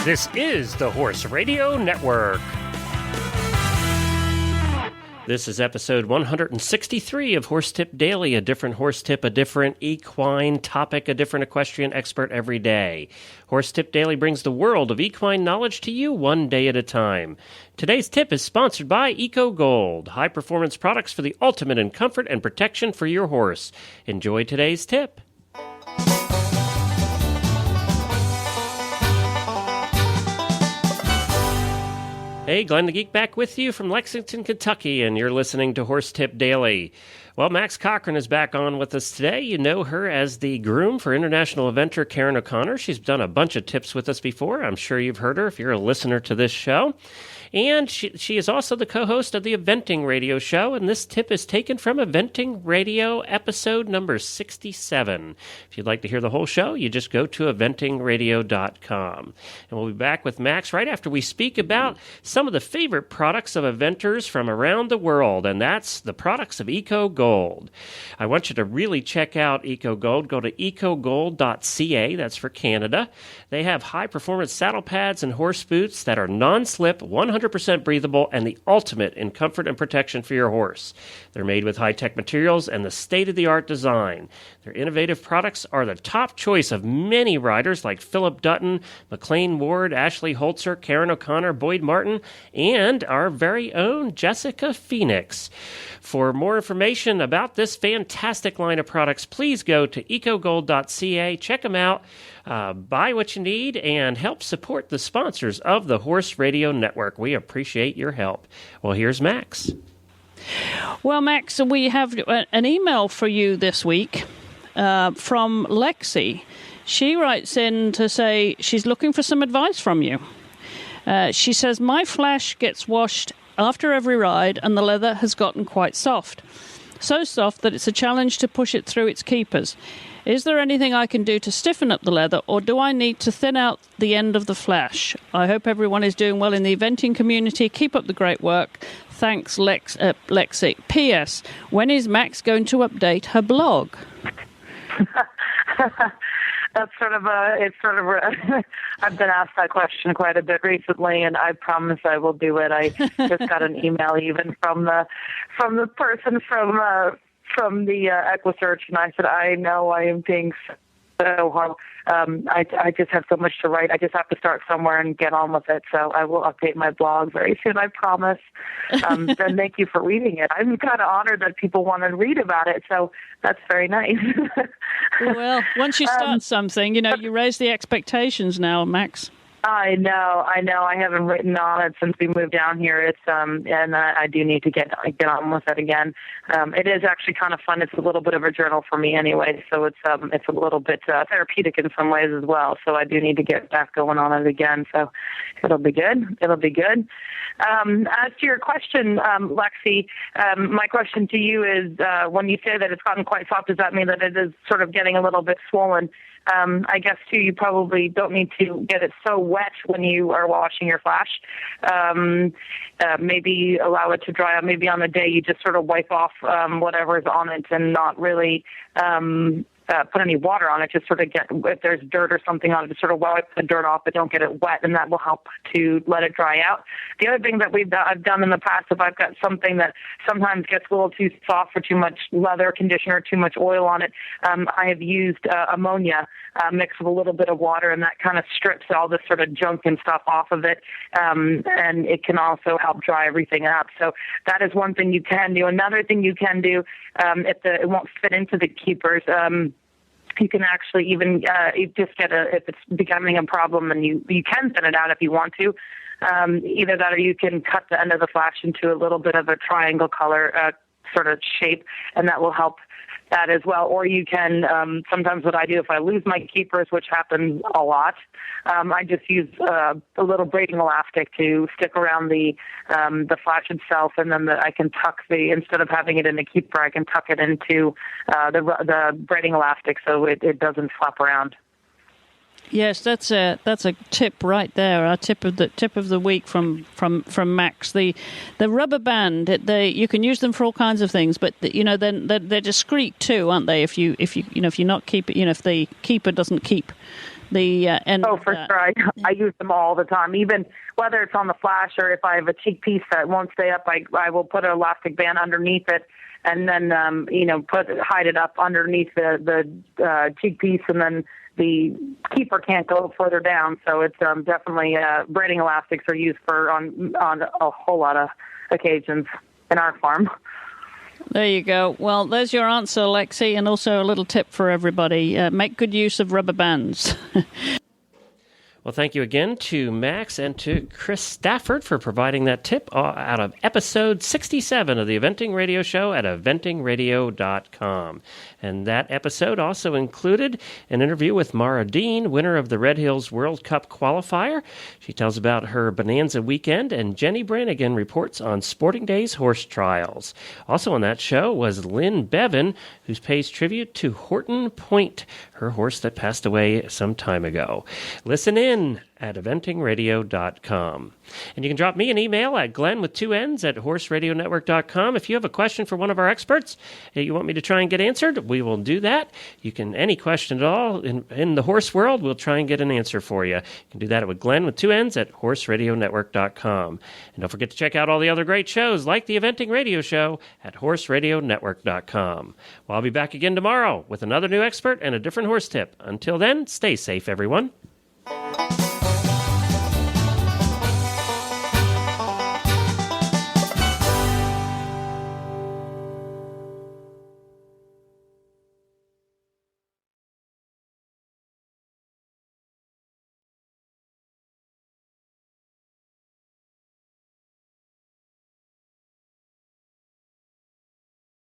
This is the Horse Radio Network. This is episode 163 of Horse Tip Daily, a different horse tip, a different equine topic, a different equestrian expert every day. Horse Tip Daily brings the world of equine knowledge to you one day at a time. Today's tip is sponsored by Eco Gold, high-performance products for the ultimate in comfort and protection for your horse. Enjoy today's tip. Hey, Glenn the Geek back with you from Lexington, Kentucky, and you're listening to Horse Tip Daily. Well, Max Corcoran is back on with us today. You know her as the groom for international eventer Karen O'Connor. She's done a bunch of tips with us before. I'm sure you've heard her if you're a listener to this show. And she is also the co-host of the Eventing Radio Show, and this tip is taken from Eventing Radio episode number 67. If you'd like to hear the whole show, you just go to eventingradio.com. And we'll be back with Max right after we speak about some of the favorite products of eventers from around the world, and that's the products of Eco Gold. I want you to really check out Eco Gold. Go to ecogold.ca, that's for Canada. They have high-performance saddle pads and horse boots that are non-slip, 100% breathable, and the ultimate in comfort and protection for your horse. They're made with high-tech materials and the state-of-the-art design. Their innovative products are the top choice of many riders like Philip Dutton, McLean Ward, Ashley Holzer, Karen O'Connor, Boyd Martin, and our very own Jessica Phoenix. For more information about this fantastic line of products, please go to ecogold.ca, check them out, buy what you need, and help support the sponsors of the Horse Radio Network. We appreciate your help. Well, here's Max. Well, Max, we have an email for you this week from Lexi. She writes in to say she's looking for some advice from you. She says, my flash gets washed after every ride and the leather has gotten quite soft. So soft that it's a challenge to push it through its keepers. Is there anything I can do to stiffen up the leather, or do I need to thin out the end of the flash? I hope everyone is doing well in the eventing community. Keep up the great work. Thanks, Lexi. P.S. When is Max going to update her blog? That's I've been asked that question quite a bit recently, and I promise I will do it. I just got an email even from the person from the EquiSearch, and I said, I know I am being so hard. I just have so much to write. I just have to start somewhere and get on with it. So I will update my blog very soon, I promise. And thank you for reading it. I'm kind of honored that people want to read about it. So that's very nice. Well, once you start something, you raise the expectations now, Max. I know. I haven't written on it since we moved down here. It's and I do need to get on with it again. It is actually kind of fun. It's a little bit of a journal for me anyway, so it's a little bit therapeutic in some ways as well. So I do need to get back going on it again. So it'll be good. As to your question, Lexi, my question to you is, when you say that it's gotten quite soft, does that mean that it is sort of getting a little bit swollen? I guess, too, you probably don't need to get it so wet when you are washing your flash. Maybe allow it to dry out. Maybe on the day you just sort of wipe off whatever's on it and not really put any water on it. Just sort of if there's dirt or something on it, just sort of wipe the dirt off, but don't get it wet, and that will help to let it dry out. The other thing that I've done in the past, if I've got something that sometimes gets a little too soft or too much leather conditioner, too much oil on it, I have used ammonia mixed with a little bit of water, and that kind of strips all this sort of junk and stuff off of it, and it can also help dry everything up. So that is one thing you can do. Another thing you can do, if it won't fit into the keepers, you can actually even just get if it's becoming a problem, and you can thin it out if you want to. Either that, or you can cut the end of the flash into a little bit of a triangle color sort of shape, and that will help that as well. Or you can, sometimes what I do if I lose my keepers, which happens a lot, I just use a little braiding elastic to stick around the flash itself, and then I can tuck instead of having it in the keeper, I can tuck it into the braiding elastic so it doesn't flap around. Yes, that's a tip right there. Our tip of the week from Max. The rubber band. You can use them for all kinds of things, but they're discreet too, aren't they? If you not keep it, if the keeper doesn't keep the end. Oh, for sure. I use them all the time. Even whether it's on the flash or if I have a cheek piece that won't stay up, I will put an elastic band underneath it, and then hide it up underneath the cheek piece, and then the keeper can't go further down. So it's definitely braiding elastics are used on a whole lot of occasions in our farm. There you go. Well, there's your answer, Lexi, and also a little tip for everybody. Make good use of rubber bands. Well, thank you again to Max and to Chris Stafford for providing that tip out of episode 67 of the Eventing Radio Show at eventingradio.com. And that episode also included an interview with Mara Dean, winner of the Red Hills World Cup qualifier. She tells about her Bonanza weekend, and Jenny Brannigan reports on Sporting Days horse trials. Also on that show was Lynn Bevan, who pays tribute to Horton Point, her horse that passed away some time ago. Listen in at eventingradio.com. And you can drop me an email at Glenn with 2 N's at horseradionetwork.com. If you have a question for one of our experts that you want me to try and get answered, we will do that. You can, any question at all in the horse world, we'll try and get an answer for you. You can do that with Glenn with 2 N's at horseradionetwork.com. And don't forget to check out all the other great shows like the Eventing Radio Show at horseradionetwork.com. Well, I'll be back again tomorrow with another new expert and a different horse tip. Until then, stay safe, everyone.